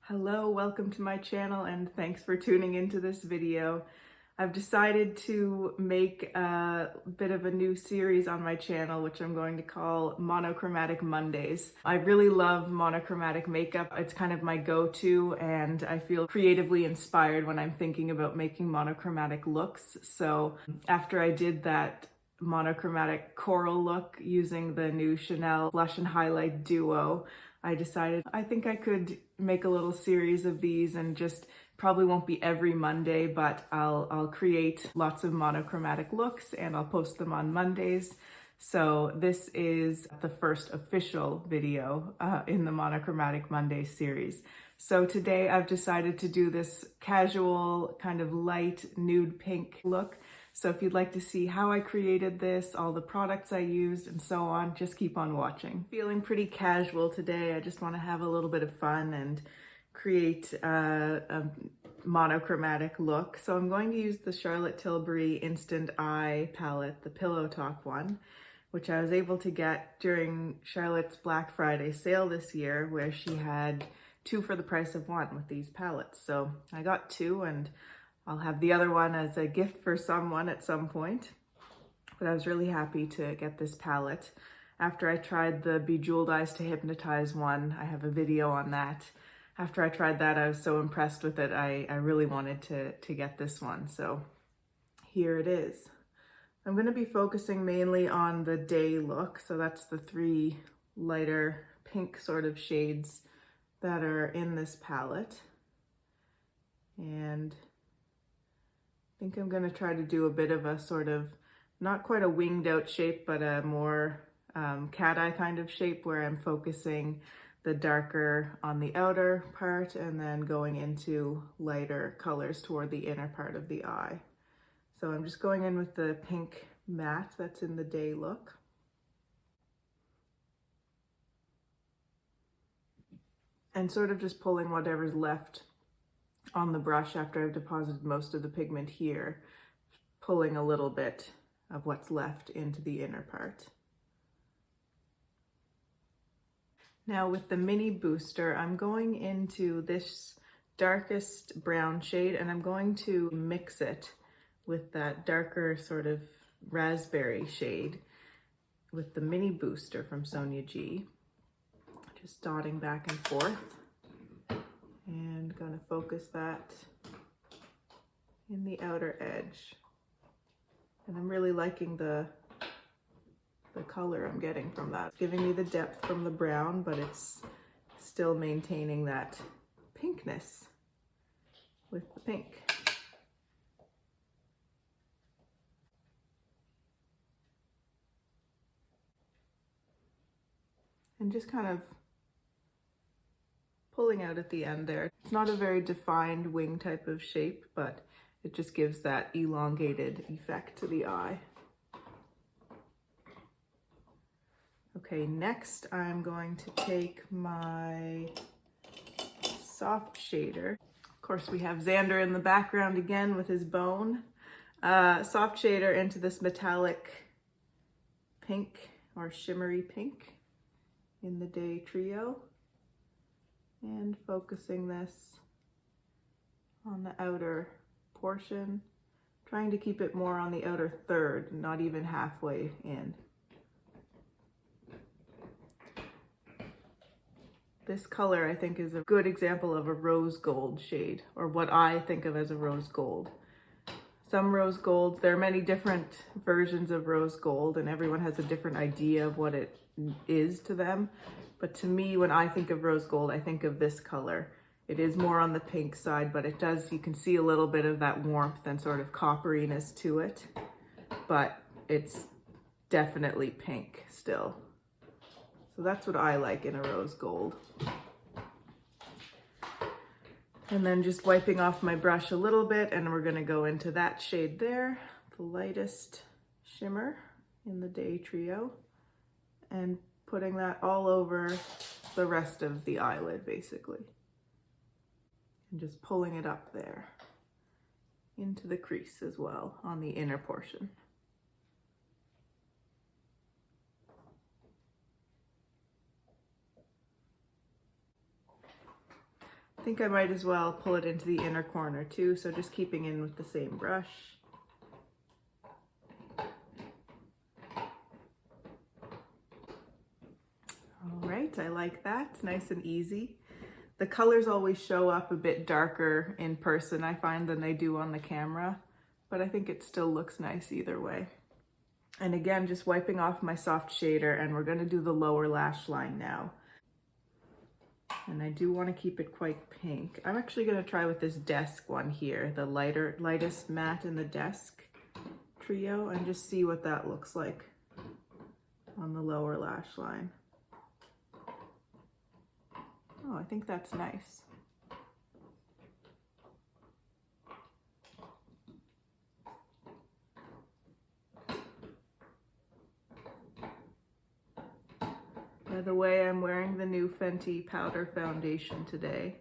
Hello, welcome to my channel and thanks for tuning into this video. I've decided to make a bit of a new series on my channel, which I'm going to call Monochromatic Mondays. I really love monochromatic makeup. It's kind of my go-to and I feel creatively inspired when I'm thinking about making monochromatic looks. So after I did that monochromatic coral look using the new Chanel Blush and Highlight Duo, I decided I think I could make a little series of these and just probably won't be every Monday, but I'll create lots of monochromatic looks and I'll post them on Mondays. So this is the first official video in the Monochromatic Monday series. So today I've decided to do this casual kind of light nude pink look. So if you'd like to see how I created this, all the products I used and so on, just keep on watching. Feeling pretty casual today. I just want to have a little bit of fun and create a monochromatic look. So I'm going to use the Charlotte Tilbury Instant Eye palette, the Pillow Talk one, which I was able to get during Charlotte's Black Friday sale this year, where she had 2 for the price of 1 with these palettes. So I got 2 and I'll have the other one as a gift for someone at some point. But I was really happy to get this palette. After I tried the Bejeweled Eyes to Hypnotize one, I have a video on that. After I tried that, I was so impressed with it, I really wanted to get this one. So here it is. I'm going to be focusing mainly on the day look. So that's the 3 lighter pink sort of shades that are in this palette. And I think I'm going to try to do a bit of a sort of, not quite a winged out shape, but a more cat eye kind of shape where I'm focusing the darker on the outer part and then going into lighter colors toward the inner part of the eye. So I'm just going in with the pink matte that's in the day look. And sort of just pulling whatever's left on the brush after I've deposited most of the pigment here, pulling a little bit of what's left into the inner part. Now with the mini booster, I'm going into this darkest brown shade and I'm going to mix it with that darker sort of raspberry shade with the mini booster from Sonia G. Just dotting back and forth. And going to focus that in the outer edge. And I'm really liking the color I'm getting from that. It's giving me the depth from the brown, but it's still maintaining that pinkness with the pink. And just kind of pulling out at the end there. It's not a very defined wing type of shape, but it just gives that elongated effect to the eye. Okay, next I'm going to take my soft shader. Of course, we have Xander in the background again with his bone. Soft shader into this metallic pink or shimmery pink in the Day Trio. And focusing this on the outer portion, trying to keep it more on the outer third, not even halfway in. This color, I think, is a good example of a rose gold shade, or what I think of as a rose gold. Some rose golds, there are many different versions of rose gold, and everyone has a different idea of what it is to them. But to me, when I think of rose gold, I think of this color. It is more on the pink side, but it does, you can see a little bit of that warmth and sort of copperiness to it, but it's definitely pink still. So that's what I like in a rose gold. And then just wiping off my brush a little bit, and we're gonna go into that shade there, the lightest shimmer in the Day Trio, and putting that all over the rest of the eyelid, basically. And just pulling it up there into the crease as well on the inner portion. I think I might as well pull it into the inner corner too, so just keeping in with the same brush. All right, I like that. It's nice and easy. The colors always show up a bit darker in person, I find, than they do on the camera, but I think it still looks nice either way. And again, just wiping off my soft shader, and we're gonna do the lower lash line now. And I do want to keep it quite pink. I'm actually going to try with this desk one here, the lightest matte in the desk trio, and just see what that looks like on the lower lash line. Oh, I think that's nice. By the way, I'm wearing the new Fenty Powder Foundation today.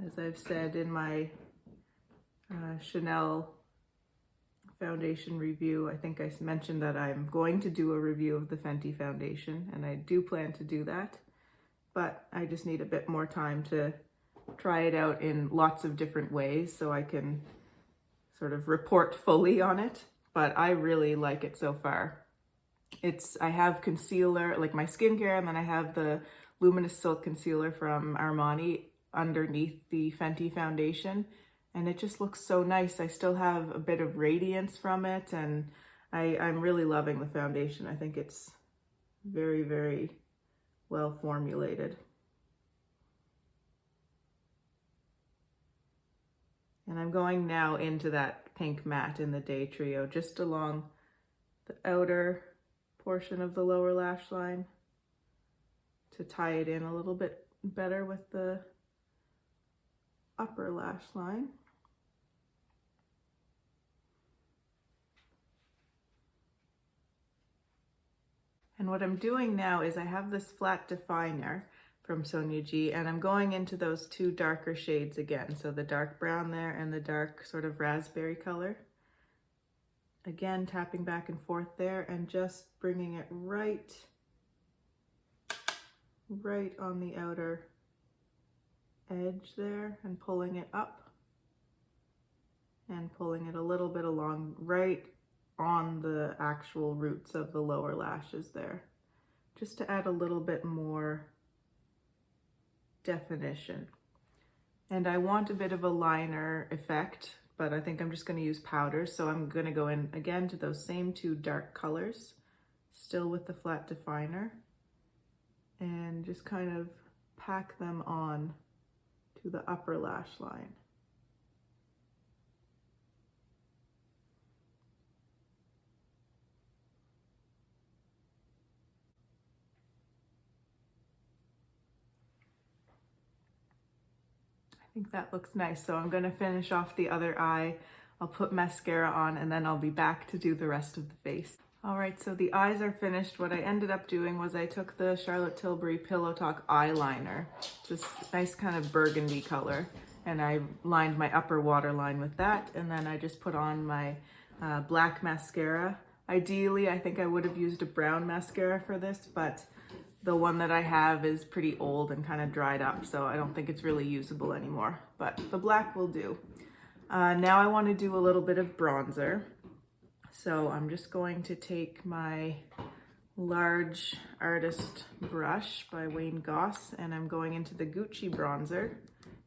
As I've said in my Chanel foundation review, I think I mentioned that I'm going to do a review of the Fenty foundation, and I do plan to do that, but I just need a bit more time to try it out in lots of different ways so I can sort of report fully on it, but I really like it so far. I have concealer, like my skincare, and then I have the Luminous Silk Concealer from Armani underneath the Fenty foundation, and it just looks so nice. I still have a bit of radiance from it, and I'm really loving the foundation. I think it's very, very well formulated. And I'm going now into that pink matte in the Day Trio, just along the outer portion of the lower lash line to tie it in a little bit better with the upper lash line. And what I'm doing now is I have this flat definer from Sonia G, and I'm going into those two darker shades again. So the dark brown there and the dark sort of raspberry color. Again, tapping back and forth there and just bringing it right on the outer edge there and pulling it up and pulling it a little bit along right on the actual roots of the lower lashes there, just to add a little bit more definition. And I want a bit of a liner effect, but I think I'm just going to use powders. So I'm going to go in again to those same two dark colors, still with the flat definer, and just kind of pack them on to the upper lash line. I think that looks nice. So I'm going to finish off the other eye. I'll put mascara on, and then I'll be back to do the rest of the face. All right, so the eyes are finished. What I ended up doing was I took the Charlotte Tilbury Pillow Talk eyeliner, this nice kind of burgundy color, and I lined my upper waterline with that, and then I just put on my black mascara. Ideally, I think I would have used a brown mascara for this, but the one that I have is pretty old and kind of dried up, so I don't think it's really usable anymore, but the black will do. Now I want to do a little bit of bronzer. So I'm just going to take my large artist brush by Wayne Goss, and I'm going into the Gucci bronzer,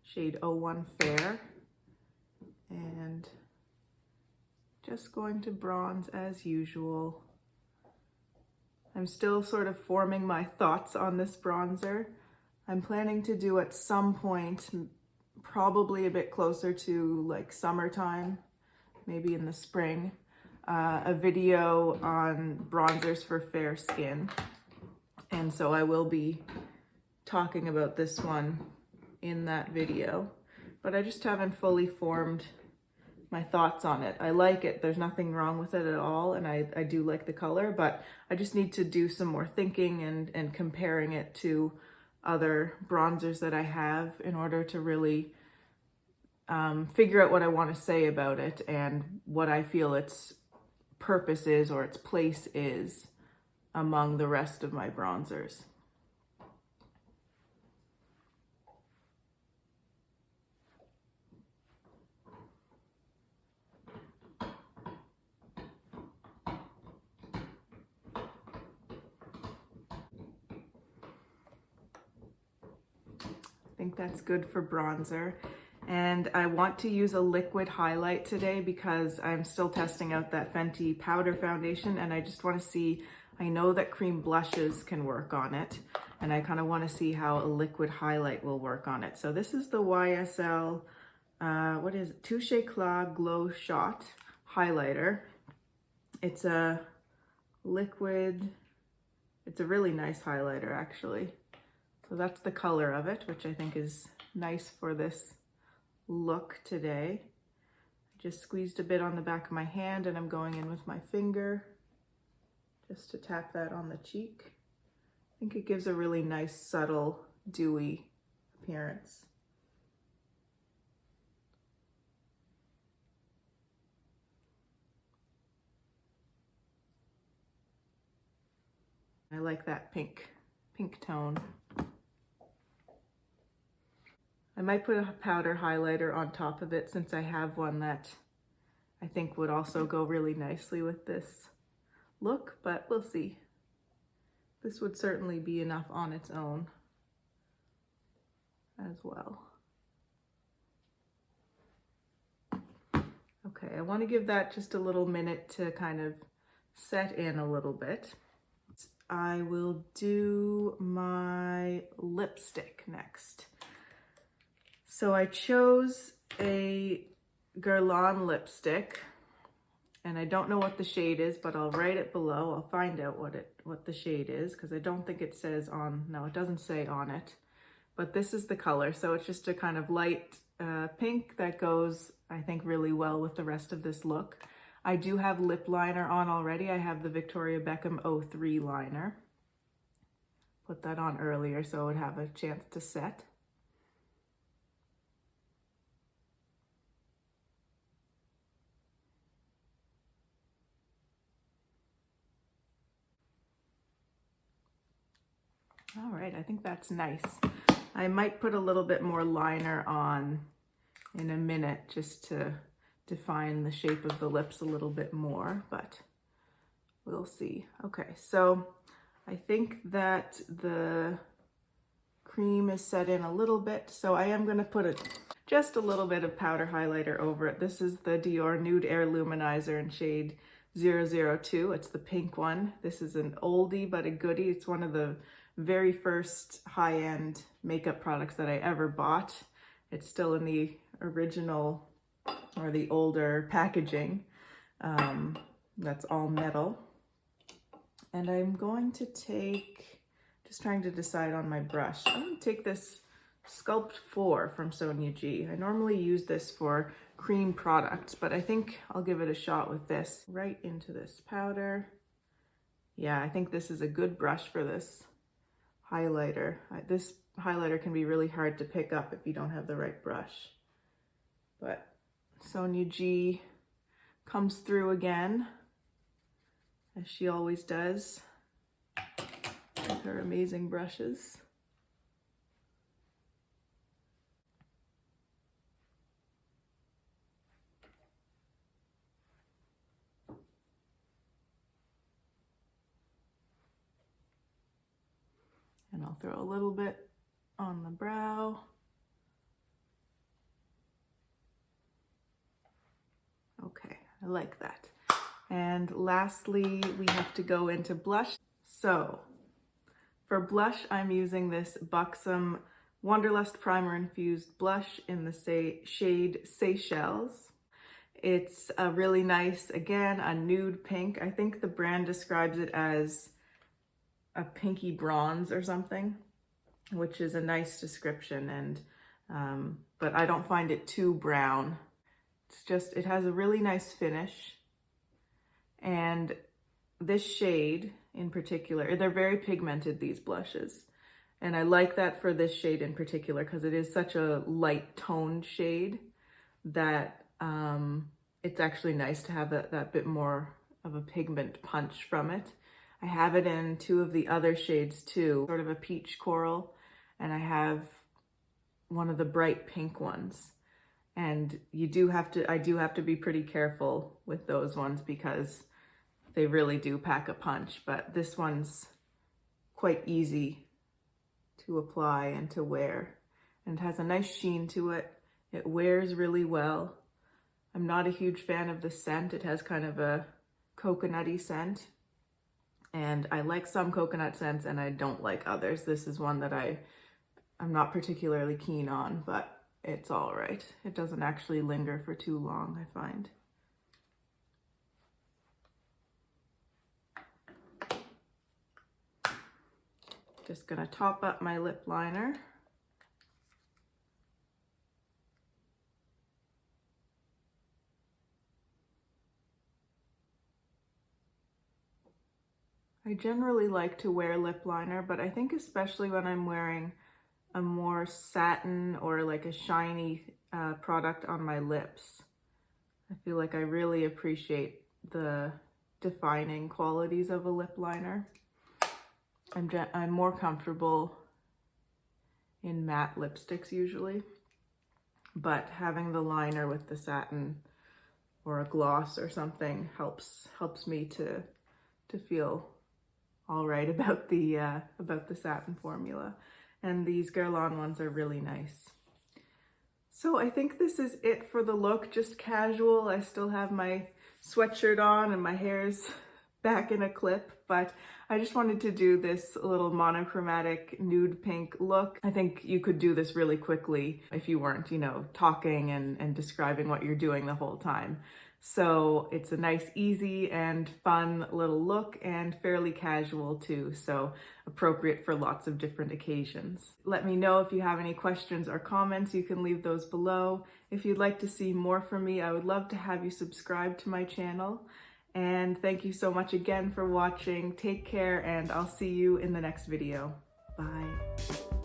shade 01 Fair, and just going to bronze as usual. I'm still sort of forming my thoughts on this bronzer. I'm planning to do at some point, probably a bit closer to like summertime, maybe in the spring, a video on bronzers for fair skin. And so I will be talking about this one in that video, but I just haven't fully formed my thoughts on it. I like it. There's nothing wrong with it at all. And I do like the color, but I just need to do some more thinking and comparing it to other bronzers that I have in order to really figure out what I want to say about it and what I feel its purpose is or its place is among the rest of my bronzers. think that's good for bronzer. And I want to use a liquid highlight today because I'm still testing out that Fenty powder foundation, and I just want to see, I know that cream blushes can work on it, and I kind of want to see how a liquid highlight will work on it. So this is the YSL, what is it? Touche Éclat Glow Shot highlighter. It's a liquid, it's a really nice highlighter actually. So that's the color of it, which I think is nice for this look today. I just squeezed a bit on the back of my hand and I'm going in with my finger just to tap that on the cheek. I think it gives a really nice, subtle, dewy appearance. I like that pink tone. I might put a powder highlighter on top of it since I have one that I think would also go really nicely with this look, but we'll see. This would certainly be enough on its own as well. Okay, I want to give that just a little minute to kind of set in a little bit. I will do my lipstick next. So I chose a Garland lipstick, and I don't know what the shade is, but I'll write it below. I'll find out what the shade is, because I don't think it says on, no, it doesn't say on it, but this is the color. So it's just a kind of light pink that goes, I think, really well with the rest of this look. I do have lip liner on already. I have the Victoria Beckham 03 liner. Put that on earlier so it would have a chance to set. All right, I think that's nice. I might put a little bit more liner on in a minute just to define the shape of the lips a little bit more, but we'll see. Okay, so I think that the cream is set in a little bit, so I am gonna put just a little bit of powder highlighter over it. This is the Dior Nude Air Luminizer in shade 002. It's the pink one. This is an oldie but a goodie. It's one of the very first high-end makeup products that I ever bought. It's still in the original or the older packaging. That's all metal. And I'm going to take, just trying to decide on my brush. I'm going to take this Sculpt 4 from Sonia G. I normally use this for cream products, but I think I'll give it a shot with this. Right into this powder. Yeah, I think this is a good brush for this highlighter. This highlighter can be really hard to pick up if you don't have the right brush. But Sonia G comes through again, as she always does, with her amazing brushes. And I'll throw a little bit on the brow. Okay, I like that. And lastly, we have to go into blush. So for blush, I'm using this Buxom Wanderlust Primer Infused Blush in the shade Seychelles. It's a really nice, again, a nude pink. I think the brand describes it as a pinky bronze or something, which is a nice description, and but I don't find it too brown. It's just, it has a really nice finish. And this shade in particular, they're very pigmented, these blushes. And I like that for this shade in particular because it is such a light toned shade that it's actually nice to have that bit more of a pigment punch from it. I have it in two of the other shades too, sort of a peach coral, and I have one of the bright pink ones. And I do have to be pretty careful with those ones because they really do pack a punch, but this one's quite easy to apply and to wear. and it has a nice sheen to it. It wears really well. I'm not a huge fan of the scent. It has kind of a coconutty scent, and I like some coconut scents and I don't like others. This is one that I'm not particularly keen on, but it's all right. It doesn't actually linger for too long, I find. Just gonna top up my lip liner. I generally like to wear lip liner, but I think especially when I'm wearing a more satin or like a shiny product on my lips, I feel like I really appreciate the defining qualities of a lip liner. I'm more comfortable in matte lipsticks usually, but having the liner with the satin or a gloss or something helps me to feel all right about the satin formula. And these Garland ones are really nice. So I think this is it for the look, just casual. I still have my sweatshirt on and my hair's back in a clip, but I just wanted to do this little monochromatic nude pink look. I think you could do this really quickly if you weren't, you know, talking and describing what you're doing the whole time. So it's a nice, easy and fun little look, and fairly casual too, so appropriate for lots of different occasions. Let me know if you have any questions or comments. You can leave those below. If you'd like to see more from me, I would love to have you subscribe to my channel. And thank you so much again for watching. Take care, and I'll see you in the next video. Bye.